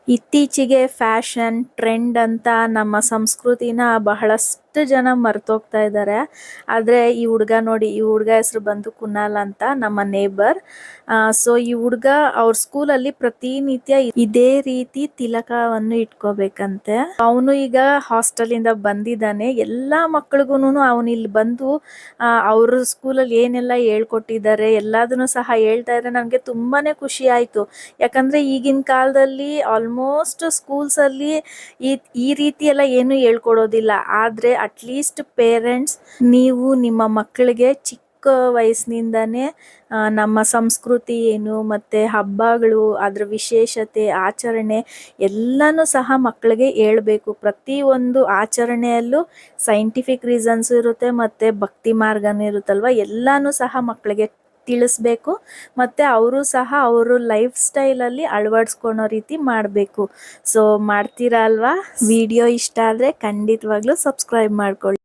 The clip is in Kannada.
ಇತ್ತೀಚೆಗೆ ಫ್ಯಾಷನ್ ಟ್ರೆಂಡ್ ಅಂತ ನಮ್ಮ ಸಂಸ್ಕೃತಿನ ಬಹಳಷ್ಟು ಜನ ಮರ್ತೋಗ್ತಾ ಇದ್ದಾರೆ. ಆದರೆ ಈ ಹುಡುಗ ನೋಡಿ, ಈ ಹುಡುಗ ಹೆಸರು ಬಂದು ಕುನಾಲ್ ಅಂತ, ನಮ್ಮ ನೇಬರ್. ಸೊ ಈ ಹುಡುಗ ಅವ್ರ ಸ್ಕೂಲಲ್ಲಿ ಪ್ರತಿನಿತ್ಯ ಇದೇ ರೀತಿ ತಿಲಕವನ್ನು ಇಟ್ಕೋಬೇಕಂತೆ. ಅವನು ಈಗ ಹಾಸ್ಟೆಲ್ ಇಂದ ಬಂದಿದ್ದಾನೆ. ಎಲ್ಲಾ ಮಕ್ಳಿಗೂನು ಅವನು ಇಲ್ಲಿ ಬಂದು ಅವ್ರ ಸ್ಕೂಲಲ್ಲಿ ಏನೆಲ್ಲ ಹೇಳ್ಕೊಟ್ಟಿದ್ದಾರೆ ಎಲ್ಲದನ್ನು ಸಹ ಹೇಳ್ತಾ ಇದ್ರೆ ನನಗೆ ತುಂಬಾನೇ ಖುಷಿ ಆಯ್ತು. ಯಾಕಂದ್ರೆ ಈಗಿನ ಕಾಲದಲ್ಲಿ ಆಲ್ಮೋಸ್ಟ್ ಸ್ಕೂಲ್ಸ್ ಅಲ್ಲಿ ಈ ರೀತಿ ಎಲ್ಲ ಏನು ಹೇಳ್ಕೊಡೋದಿಲ್ಲ. ಆದ್ರೆ ಅಟ್ಲೀಸ್ಟ್ ಪೇರೆಂಟ್ಸ್, ನೀವು ನಿಮ್ಮ ಮಕ್ಕಳಿಗೆ ಚಿಕ್ಕ ವಯಸ್ಸಿನಿಂದಾನೇ ನಮ್ಮ ಸಂಸ್ಕೃತಿ ಏನು ಮತ್ತೆ ಹಬ್ಬಗಳು, ಅದ್ರ ವಿಶೇಷತೆ, ಆಚರಣೆ ಎಲ್ಲಾನು ಸಹ ಮಕ್ಕಳಿಗೆ ಹೇಳ್ಬೇಕು. ಪ್ರತಿಯೊಂದು ಆಚರಣೆಯಲ್ಲೂ ಸೈಂಟಿಫಿಕ್ ರೀಸನ್ಸ್ ಇರುತ್ತೆ ಮತ್ತೆ ಭಕ್ತಿ ಮಾರ್ಗನೂ ಇರುತ್ತಲ್ವ, ಎಲ್ಲಾನು ಸಹ ಮಕ್ಕಳಿಗೆ ತಿಳಿಸ್ಬೇಕು. ಮತ್ತೆ ಅವರು ಸಹ ಅವರು ಲೈಫ್ ಸ್ಟೈಲಲ್ಲಿ ಅಳವಡಿಸ್ಕೊಳೋ ರೀತಿ ಮಾಡಬೇಕು. ಸೊ ಮಾಡ್ತೀರಾ ಅಲ್ವಾ? ವಿಡಿಯೋ ಇಷ್ಟ ಆದರೆ ಖಂಡಿತವಾಗ್ಲೂ ಸಬ್ಸ್ಕ್ರೈಬ್ ಮಾಡ್ಕೊಳ್ಳಿ.